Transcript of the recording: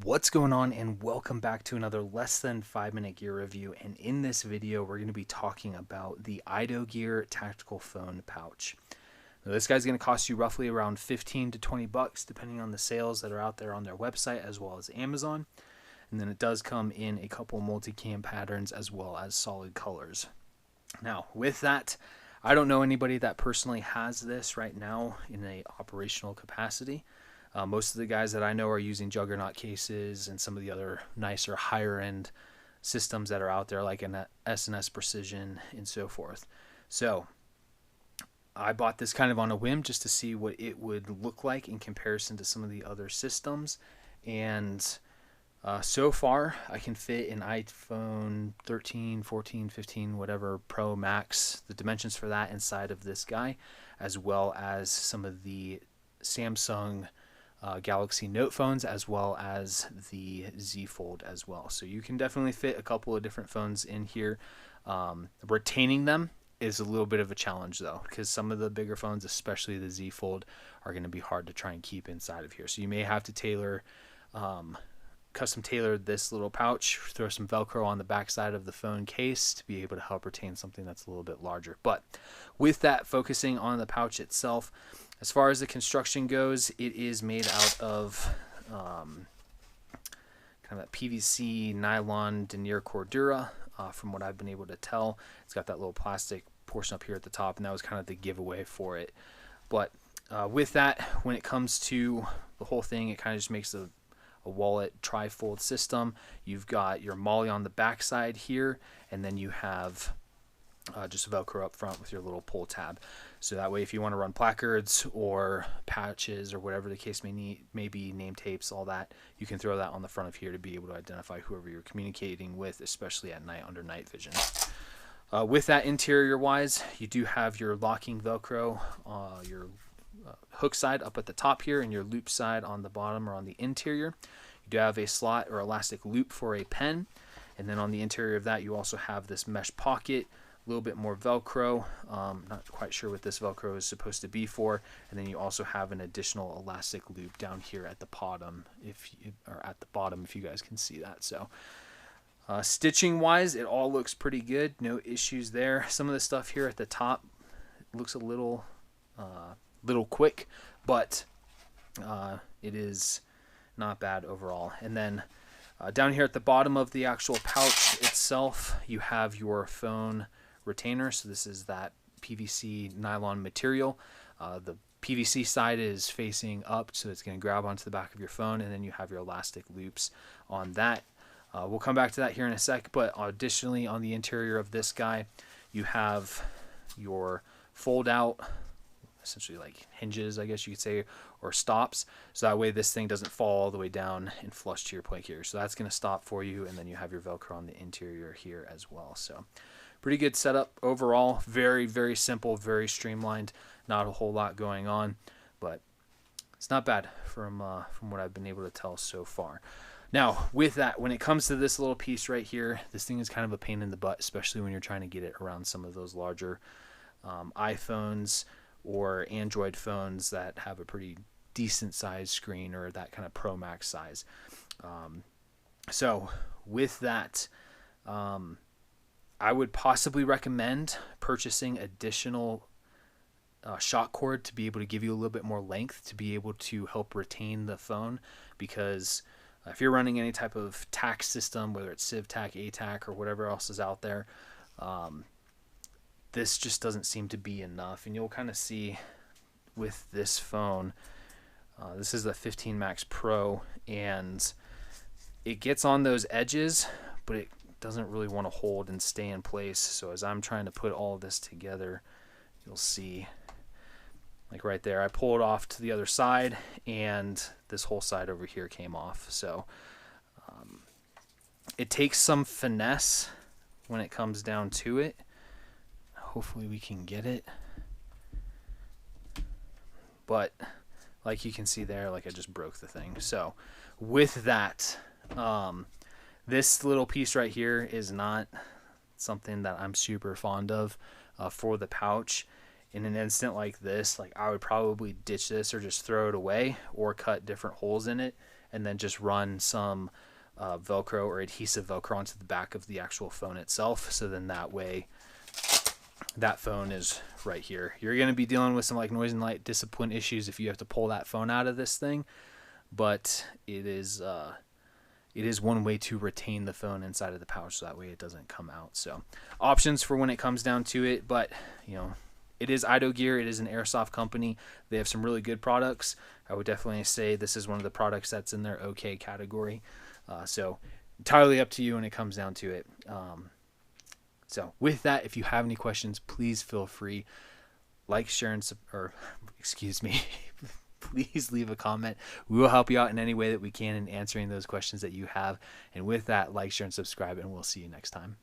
What's going on, and welcome back to another less than 5 minute gear review. And in this video we're going to be talking about the IDOGEAR tactical phone pouch. Now, this guy's going to cost you roughly around 15 to 20 bucks depending on the sales that are out there on their website as well as Amazon. And then it does come in a couple multicam patterns as well as solid colors. Now with that, I don't know anybody that personally has this right now in a operational capacity. Most of the guys that I know are using Juggernaut cases and some of the other nicer higher end systems that are out there, like an S&S Precision and so forth. So I bought this kind of on a whim just to see what it would look like in comparison to some of the other systems. And so far I can fit an iPhone 13, 14, 15, whatever Pro Max, the dimensions for that inside of this guy, as well as some of the Samsung Galaxy Note phones, as well as the Z Fold as well. So you can definitely fit a couple of different phones in here. Retaining them is a little bit of a challenge though, because some of the bigger phones, especially the Z Fold, are going to be hard to try and keep inside of here. So you may have to custom tailor this little pouch, throw some Velcro on the back side of the phone case to be able to help retain something that's a little bit larger. But with that, focusing on the pouch itself, as far as the construction goes, it is made out of kind of that PVC nylon denier cordura, from what I've been able to tell. It's got that little plastic portion up here at the top, and that was kind of the giveaway for it. But with that, when it comes to the whole thing, it kind of just makes a wallet tri-fold system. You've got your Molle on the back side here, and then you have just Velcro up front with your little pull tab. So that way, if you want to run placards or patches or whatever the case may be, name tapes, all that, you can throw that on the front of here to be able to identify whoever you're communicating with, especially at night under night vision. With that, interior wise, you do have your locking Velcro, your hook side up at the top here, and your loop side on the bottom or on the interior. You do have a slot or elastic loop for a pen, and then on the interior of that you also have this mesh pocket, a little bit more Velcro. Not quite sure what this Velcro is supposed to be for. And then you also have an additional elastic loop down here at the bottom, if you guys can see that. So stitching wise, it all looks pretty good, no issues there. Some of the stuff here at the top looks a little quick, but it is not bad overall. And then down here at the bottom of the actual pouch itself, you have your phone retainer. So this is that PVC nylon material. The PVC side is facing up, so it's going to grab onto the back of your phone, and then you have your elastic loops on that. We'll come back to that here in a sec, but additionally on the interior of this guy, you have your fold out, essentially like hinges, I guess you could say, or stops, so that way this thing doesn't fall all the way down and flush to your plate here. So that's going to stop for you, and then you have your Velcro on the interior here as well. So pretty good setup overall. Very, very simple, very streamlined, not a whole lot going on, but it's not bad from what I've been able to tell so far. Now with that, when it comes to this little piece right here, this thing is kind of a pain in the butt, especially when you're trying to get it around some of those larger iPhones or Android phones that have a pretty decent size screen, or that kind of Pro Max size. So with that, I would possibly recommend purchasing additional shock cord to be able to give you a little bit more length to be able to help retain the phone, because if you're running any type of tack system, whether it's CivTac, ATAC, or whatever else is out there, this just doesn't seem to be enough. And you'll kind of see with this phone, this is the 15 Max Pro, and it gets on those edges, but it doesn't really want to hold and stay in place. So as I'm trying to put all of this together, you'll see, like right there, I pulled it off to the other side, and this whole side over here came off. So it takes some finesse when it comes down to it. Hopefully we can get it, but like you can see there, like I just broke the thing. So with that, this little piece right here is not something that I'm super fond of for the pouch. In an instant like this, like I would probably ditch this or just throw it away, or cut different holes in it and then just run some Velcro or adhesive Velcro onto the back of the actual phone itself. So then that way that phone is right here. You're going to be dealing with some like noise and light discipline issues if you have to pull that phone out of this thing, but it is one way to retain the phone inside of the pouch, so that way it doesn't come out. So options for when it comes down to it, but you know, it is IDOGEAR. It is an airsoft company. They have some really good products. I would definitely say this is one of the products that's in their okay category. So entirely up to you when it comes down to it. So with that, if you have any questions, please feel free, like, share, and please leave a comment. We will help you out in any way that we can in answering those questions that you have. And with that, like, share, and subscribe, and we'll see you next time.